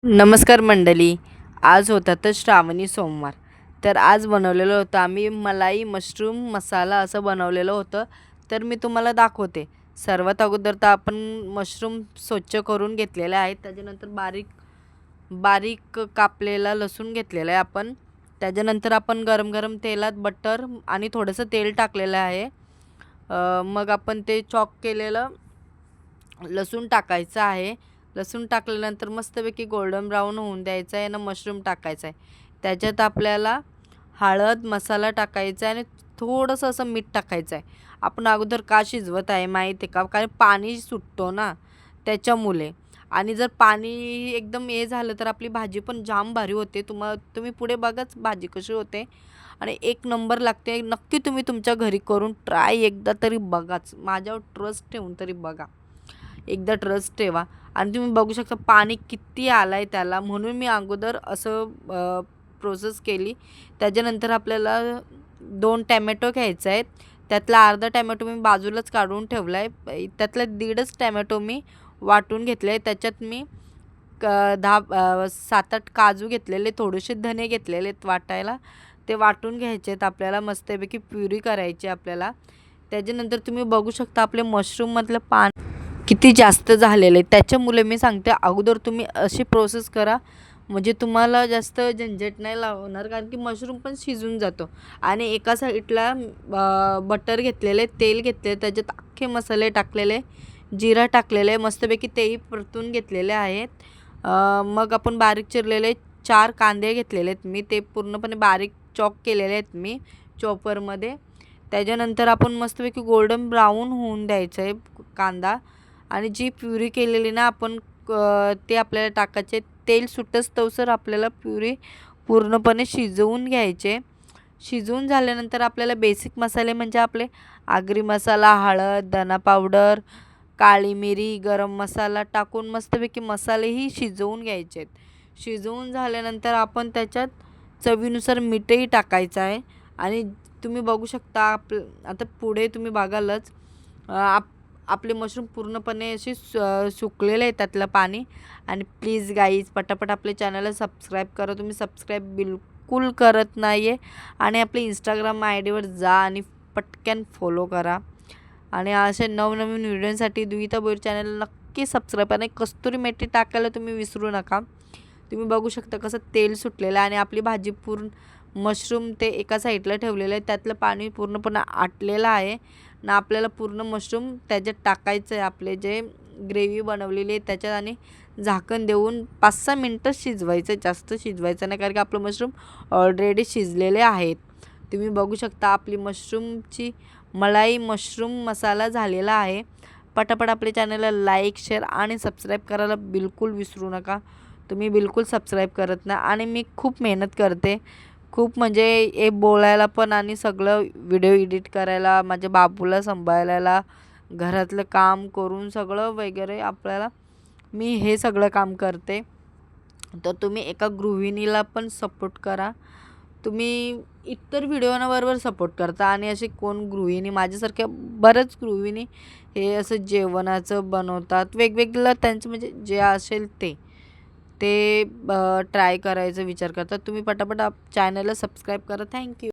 नमस्कार मंडळी. आज होता तर श्रावणी सोमवार. तर आज बनवलेलं होतं आम्ही मलाई मशरूम मसाला असं बनवलेलं होतं. तर मी तुम्हाला दाखवते. सर्वात अगोदर तर आपण मशरूम स्वच्छ करून घेतलेले आहेत. त्याच्यानंतर बारीक बारीक कापलेला लसूण घेतलेला आहे आपण. त्याच्यानंतर आपण गरम गरम तेलात बटर आणि थोडंसं तेल टाकलेलं आहे. मग आपण ते चॉप केलेलं लसूण टाकायचं आहे. लसूण टाकल्यानंतर मस्तपैकी गोल्डन ब्राऊन होऊन द्यायचं आहे आणि मशरूम टाकायचं आहे. त्याच्यात आपल्याला हळद मसाला टाकायचा आहे आणि थोडंसं असं मीठ टाकायचं आहे. आपण अगोदर का शिजवत आहे माहीत आहे का? कारण पाणी सुटतो ना त्याच्यामुळे. आणि जर पाणी एकदम हे झालं तर आपली भाजी पण जाम भारी होते. तुम्ही पुढे बघाच भाजी कशी होते आणि एक नंबर लागते. नक्की तुम्ही तुमच्या घरी करून ट्राय एकदा तरी बघाच. माझ्यावर ट्रस्ट ठेवून तरी बघा. एकदा ट्रस्ट ठेवा. आणि तुम्ही बघू शकता पाणी किती आलं आहे त्याला, म्हणून मी अगोदर असं प्रोसेस केली. त्याच्यानंतर आपल्याला 2 टॅमॅटो घ्यायचे आहेत. त्यातला अर्धा टॅमॅटो मी बाजूलाच काढून ठेवला आहे. त्यातला 1.5 टॅमॅटो मी वाटून घेतले आहे. त्याच्यात मी 7-8 काजू घेतलेले, थोडेसे धने घेतलेले वाटायला. ते वाटून घ्यायचे आहेत आपल्याला. मस्तपैकी प्युरी करायची आपल्याला. त्याच्यानंतर तुम्ही बघू शकता आपले मशरूममधलं पाणी किती जास्त झालेलं आहे. त्याच्यामुळे मी सांगते अगोदर तुम्ही अशी प्रोसेस करा, म्हणजे तुम्हाला जास्त झंझट नाही लावणार. कारण की मशरूम पण शिजून जातो. आणि एका साईडला बटर घेतलेले, तेल घेतले, त्याच्यात अख्खे मसाले टाकलेले, जिरा टाकलेले, मस्तपैकी तेही परतून घेतलेले आहेत. मग आपण बारीक चिरलेले 4 कांदे घेतलेले आहेत मी. ते पूर्णपणे बारीक चॉप केलेले आहेत मी चॉपरमध्ये. त्याच्यानंतर आपण मस्तपैकी गोल्डन ब्राऊन होऊन द्यायचं आहे कांदा. आणि जी प्युरी केलेली ना आपण ते आपल्याला टाकायचे. तेल सुटस तवसर आपल्याला प्युरी पूर्णपणे शिजवून घ्यायचे. शिजवून झाल्यानंतर आपल्याला बेसिक मसाले म्हणजे आपले आगरी मसाला, हळद, धना पावडर, काळी मिरी, गरम मसाला टाकून मस्तपैकी मसालेही शिजवून घ्यायचे आहेत. शिजवून झाल्यानंतर आपण त्याच्यात चवीनुसार मीठही टाकायचं आहे. आणि तुम्ही बघू शकता आता पुढे तुम्ही बघालच आपले मशरूम पूर्णपणे असे सुकलेले आहे त्यातलं पाणी. आणि प्लीज गाईज पटापट आपल्या चॅनलला सबस्क्राईब करा. तुम्ही सबस्क्राईब बिलकुल करत नाही आहे. आणि आपल्या इंस्टाग्राम आय-डीवर जा आणि पटकन फॉलो करा. आणि असे नवनवीन व्हिडिओसाठी दुहिता बोर चॅनल नक्की सबस्क्राईब करा. आणि कस्तुरी मेथी टाकायला तुम्ही विसरू नका. तुम्ही बघू शकता कसं तेल सुटलेलं आहे आणि आपली भाजी पूर्ण मशरूम ते एका साईडला ठेवलेलं आहे. त्यातलं पाणी पूर्णपणे आटलेलं आहे ना. आपल्याला पूर्ण मशरूम त्याच्यात टाकायचं आहे, आपले जे ग्रेव्ही बनवलेली आहे त्याच्यात. आणि झाकण देऊन 5-6 मिनटं शिजवायचं, जास्त शिजवायचं नाही कारण की आपलं मशरूम ऑलरेडी शिजलेले आहेत. तुम्ही बघू शकता आपली मशरूमची मलाई मशरूम मसाला झालेला आहे. पटापट आपल्या चॅनलला लाईक, शेअर आणि सबस्क्राईब करायला बिलकुल विसरू नका. तुम्ही बिलकुल सबस्क्राईब करत नाही. आणि मी खूप मेहनत करते, खूप म्हणजे हे बोलायला पण आणि सगळं व्हिडिओ एडिट करायला, माझ्या बाबूला सांभाळायला, घरातलं काम करून सगळं वगैरे आपल्याला मी हे सगळं काम करते. तर तुम्ही एका गृहिणीला पण सपोर्ट करा. तुम्ही इतर व्हिडिओंबरोबर सपोर्ट करता आणि असे कोण गृहिणी माझ्यासारख्या बऱ्याच गृहिणी हे असं जेवणाचं बनवतात वेगवेगळं, त्यांचं म्हणजे जे असेल ते ट्राय करायचा विचार करतात. तुम्ही पटापट चॅनलला सबस्क्राईब करा. थँक्यू.